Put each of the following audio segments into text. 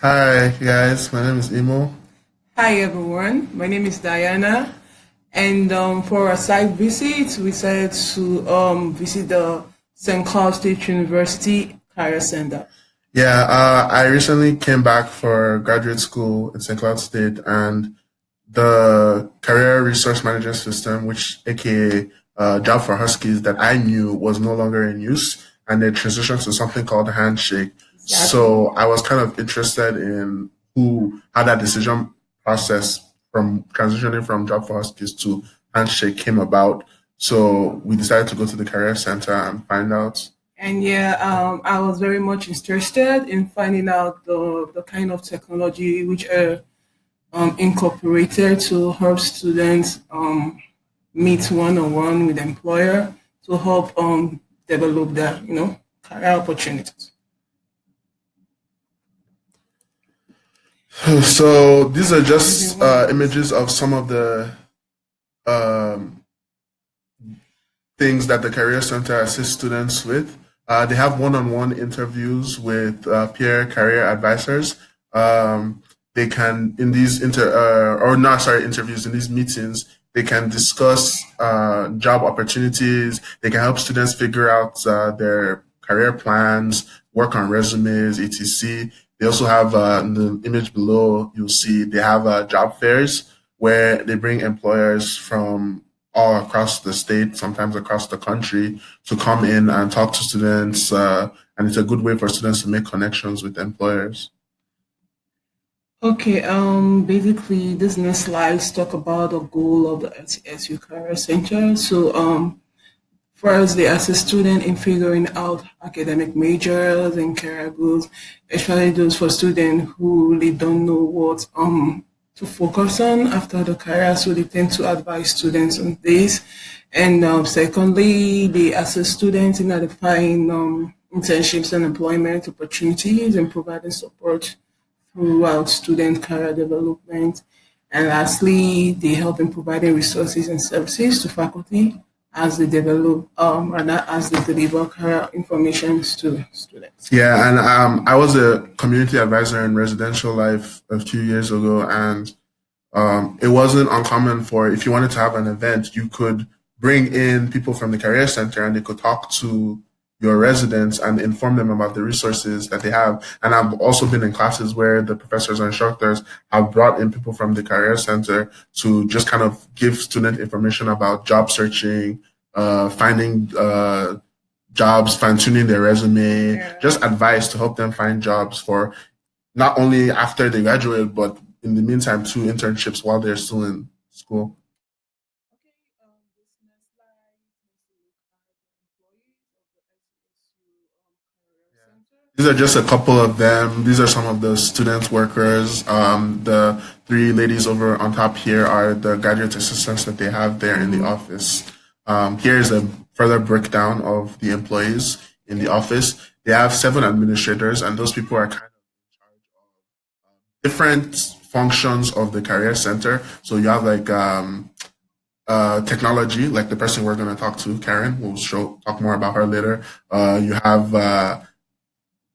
Hi guys, my name is Imo. Hi everyone, my name is Diana, and for our site visit, we decided to visit the St. Cloud State University Career Center. Yeah, I recently came back for graduate school in St. Cloud State, and the career resource management system, which aka Job for Huskies, that I knew was no longer in use, and they transitioned to something called Handshake. Exactly. So I was kind of interested in who how that decision process from transitioning from Job for Huskies to Handshake came about. So we decided to go to the career center and find out. And yeah, I was very much interested in finding out the kind of technology which are incorporated to help students meet one-on-one with employer to help develop their career opportunities. So these are This is just one of those. images of some of the um, things that the Career Center assists students with. They have one-on-one interviews with peer career advisors. They can in these or not sorry interviews in these meetings. They can discuss job opportunities. They can help students figure out their career plans, work on resumes, etc. They also have in the image below. You'll see they have job fairs where they bring employers from all across the state, sometimes across the country, to come in and talk to students. And it's a good way for students to make connections with employers. Okay, basically, this next slides talk about the goal of the LTSU Career Center. So, first, they assist student in figuring out academic majors and career goals, especially those for students who really don't know what to focus on after the career. So they tend to advise students on this. And secondly, they assist students in identifying internships and employment opportunities and providing support throughout student career development. And lastly, they help in providing resources and services to faculty as they develop and as they deliver career information to students. Yeah, and I was a community advisor in residential life a few years ago, and it wasn't uncommon for if you wanted to have an event, you could bring in people from the career center and they could talk to your residents and inform them about the resources that they have. And I've also been in classes where the professors and instructors have brought in people from the career center to just kind of give student information about job searching, finding jobs, fine tuning their resume, Yeah. just advice to help them find jobs for not only after they graduate, but in the meantime, too, internships while they're still in school. Okay, this next slide takes a look at the employees of the SCSU Career Center. These are just a couple of them. These are some of the student workers. The three ladies over on top here are the graduate assistants that they have there in the Mm-hmm. office. Here is a further breakdown of the employees in the Okay. office. They have seven administrators, and those people are kind of different functions of the career center. So you have like technology, like the person we're going to talk to, Karen. We'll talk more about her later. You have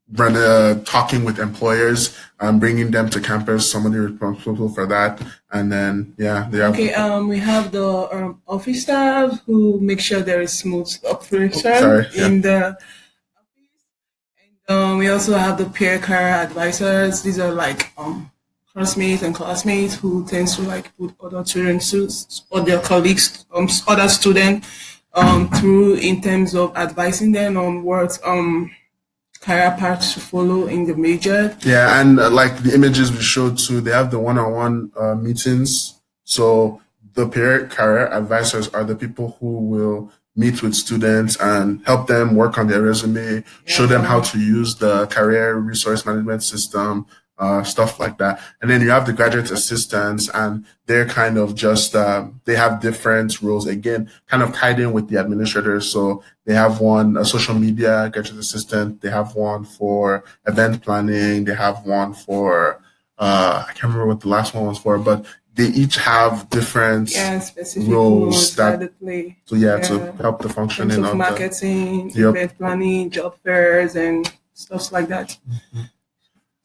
Brenda talking with employers, bringing them to campus. Somebody responsible for that, and then yeah, they have. Okay, we have the office staff who make sure there is smooth Oh, operation sorry, yeah, in the office. And we also have the peer career advisors. These are like classmates and classmates who tends to like put other students or their colleagues, other students through in terms of advising them on what career paths to follow in the major. yeah, and like the images we showed too, they have the one-on-one meetings. So the peer career advisors are the people who will meet with students and help them work on their resume, show them how Yeah. to use the career resource management system, stuff like that. And then you have the graduate assistants, and they're kind of just they have different roles again, kind of tied in with the administrators. So they have one a social media graduate assistant. They have one for event planning. They have one for I can't remember what the last one was for, but they each have different Yeah, specific roles roles that that they play. so yeah to Yeah, help the in terms functioning of of the marketing, yep. event planning, job fairs, and stuff like that.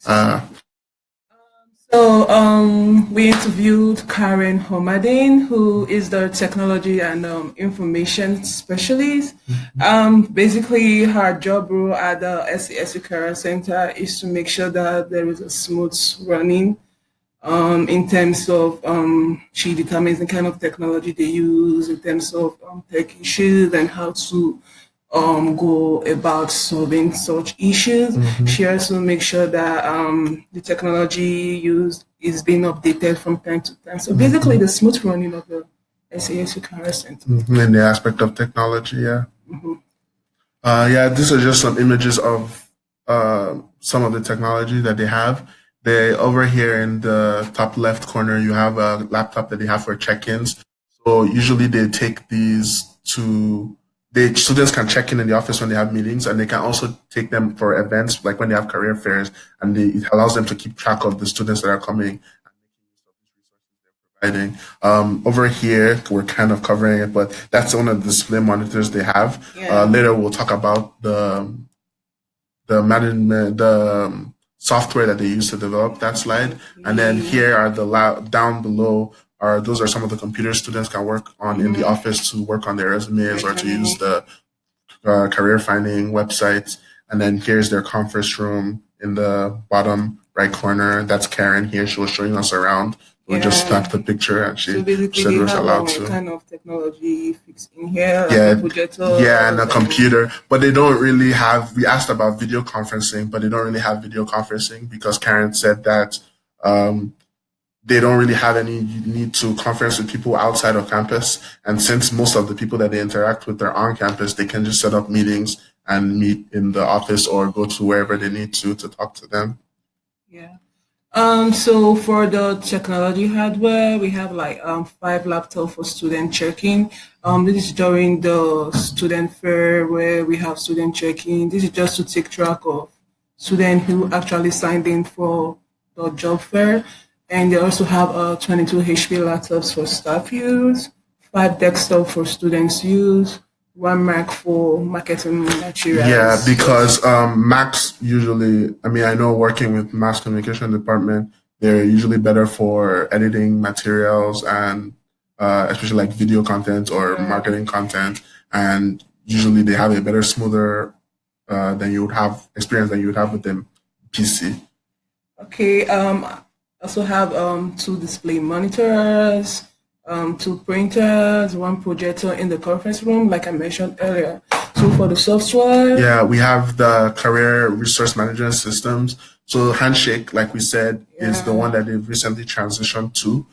Uh, So we interviewed Karen Homadin, who is the technology and information specialist. Basically, her job role at the SESU Career Center is to make sure that there is a smooth running in terms of she determines the kind of technology they use in terms of tech issues and how to go about solving such issues. She also makes sure that the technology used is being updated from time to time. So basically, the smooth running of the SASU Career Center. In the aspect of technology, yeah. Yeah, these are just some images of some of the technology that they have. They over here in the top left corner, you have a laptop that they have for check-ins. So usually they take these to the students can check in the office when they have meetings, and they can also take them for events like when they have career fairs, and it allows them to keep track of the students that are coming. Providing. Over here, we're kind of covering it, but that's one of the display monitors they have. Yeah. Later, we'll talk about the management, the software that they use to develop that slide. And then here are the down below are those are some of the computers students can work on in the office to work on their resumes or to use the career finding websites. And then here's their conference room in the bottom right corner. That's Karen here. She was showing us around. We just snapped the picture and she So basically, said they we was have allowed a to. kind of technology fixed in here, like Yeah, a projector. yeah, and a computer, but they don't really have. We asked about video conferencing, but they don't really have video conferencing because Karen said that um, they don't really have any need to conference with people outside of campus. And since most of the people that they interact with are on campus, they can just set up meetings and meet in the office or go to wherever they need to talk to them. Yeah. So for the technology hardware, we have like 5 laptops for student checking. This is during the student fair where we have student checking. This is just to take track of students who actually signed in for the job fair. And they also have 22 HP laptops for staff use, 5 desktop for students use, 1 Mac for marketing materials. Yeah, because Macs usually, I mean, I know working with mass communication department, they're usually better for editing materials and especially like video content or marketing content. And usually they have a better, smoother than you would have experience than you would have with them PC. Okay. Also have 2 display monitors, 2 printers, 1 projector in the conference room, like I mentioned earlier. So for the software, Yeah, we have the career resource management systems. So Handshake, like we said, is the one that they've recently transitioned to.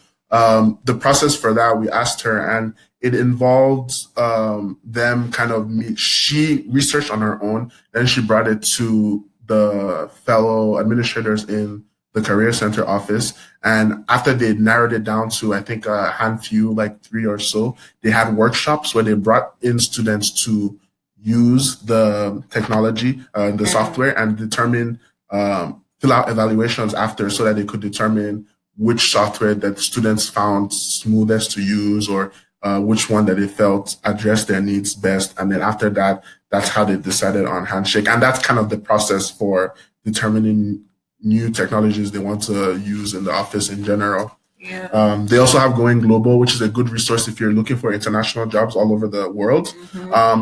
The process for that, we asked her, and it involved them kind of meet. She researched on her own, then she brought it to the fellow administrators in the career center office. And after they narrowed it down to, I think, a handful, like 3 or so, they had workshops where they brought in students to use the technology, the software, and determine, fill out evaluations after so that they could determine which software that students found smoothest to use or which one that they felt addressed their needs best. And then after that, that's how they decided on Handshake. And that's kind of the process for determining new technologies they want to use in the office in general. yeah. They also have Going Global, which is a good resource if you're looking for international jobs all over the world.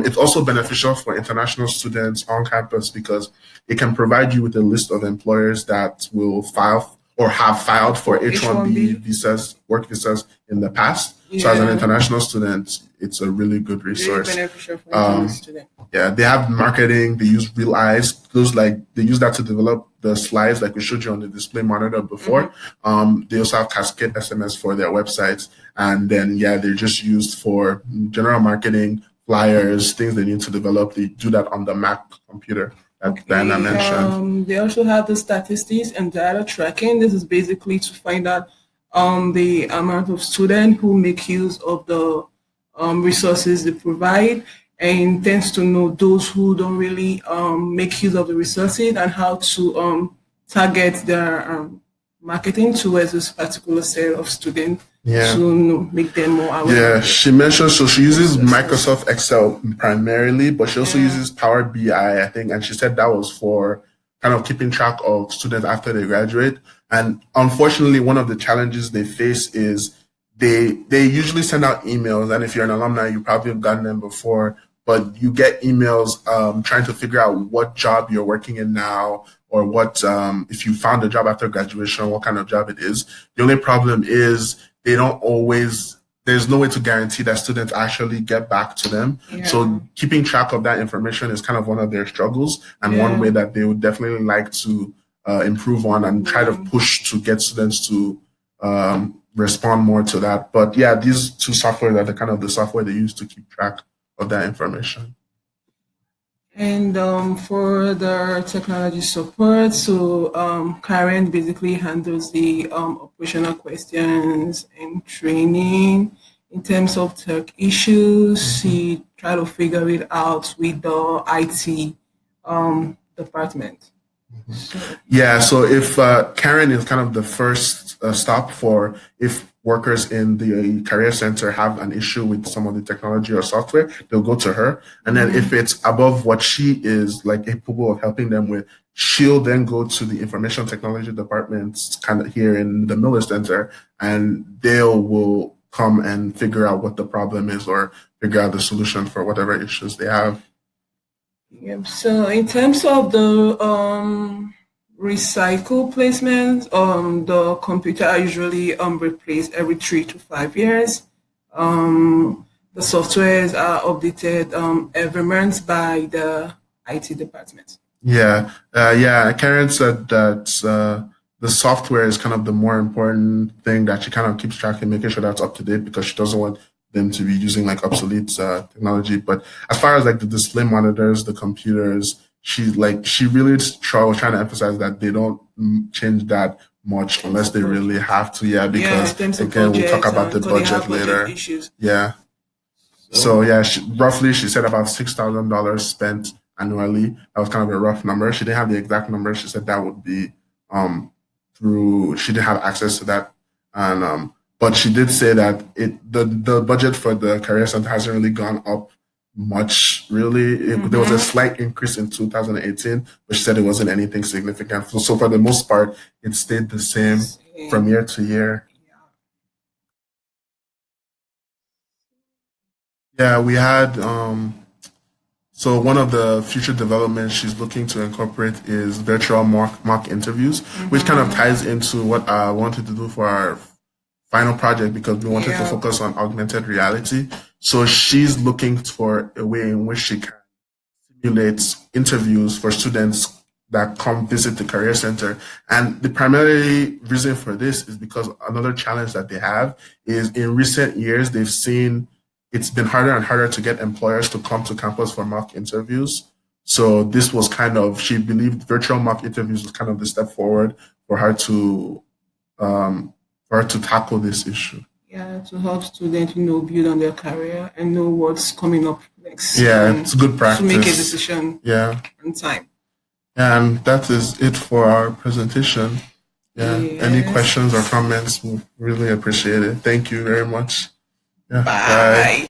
It's also beneficial for international students on campus because it can provide you with a list of employers that will file or have filed for H-1B visas, work visas in the past. So as an international student, it's a really good Very resource. beneficial for international students. Yeah, they have marketing. They use Real Eyes. Those like they use that to develop the slides, like we showed you on the display monitor before. They also have Cascade SMS for their websites, and then they're just used for general marketing, flyers, things they need to develop. They do that on the Mac computer that Diana mentioned. They also have the statistics and data tracking. This is basically to find out the amount of students who make use of the resources they provide and tends to know those who don't really make use of the resources and how to target their marketing towards this particular set of students to make them more aware. Yeah, she mentioned so she uses Microsoft Excel primarily, but she also uses Power BI, I think, and she said that was for kind of keeping track of students after they graduate. And unfortunately, one of the challenges they face is they usually send out emails, and if you're an alumni, you probably have gotten them before. But you get emails trying to figure out what job you're working in now, or what if you found a job after graduation, what kind of job it is. The only problem is they don't always. There's no way to guarantee that students actually get back to them. Yeah. So keeping track of that information is kind of one of their struggles, and one way that they would definitely like to improve on and try to push to get students to respond more to that. But yeah, these two software are the kind of the software they use to keep track of that information. And for the technology support, so Karen basically handles the operational questions and training in terms of tech issues. She try to figure it out with the IT department. So, Yeah, so if Karen is kind of the first stop for if workers in the career center have an issue with some of the technology or software, they'll go to her. And then if it's above what she is like capable of helping them with, she'll then go to the information technology department kind of here in the Miller Center, and they will come and figure out what the problem is or figure out the solution for whatever issues they have. yep. So in terms of the recycle placement, the computer are usually replaced every 3 to 5 years. The softwares are updated every month by the IT department. Yeah. Karen said that the software is kind of the more important thing that she kind of keeps track and making sure that's up to date because she doesn't want them to be using like obsolete technology. But as far as like the display monitors, the computers, she really was trying to emphasize that they don't change that much unless they really have to. Yeah, In because terms of again, we'll talk budget, about the because they budget have budget later. issues. Yeah. So yeah, roughly she said about $6,000 spent annually. That was kind of a rough number. She didn't have the exact number. She said that would be through. She didn't have access to that, and but she did say that the budget for the career center hasn't really gone up much. Really, there was a slight increase in 2018, but she said it wasn't anything significant. So for the most part, it stayed the same from year to year. Yeah, we had so one of the future developments she's looking to incorporate is virtual mock interviews, which kind of ties into what I wanted to do for our final project because we wanted to Yeah. focus on augmented reality. So she's looking for a way in which she can simulate interviews for students that come visit the career center. And the primary reason for this is because another challenge that they have is in recent years, they've seen it's been harder and harder to get employers to come to campus for mock interviews. So this was kind of, she believed virtual mock interviews was kind of the step forward for her to tackle this issue. Yeah, to help students, build on their career and know what's coming up next. Yeah, And it's good to make a practice. decision Yeah, on time. and that is it for our presentation. Yeah, any Yes. questions or comments? We really appreciate it. Thank you very much. Yeah, bye. Bye.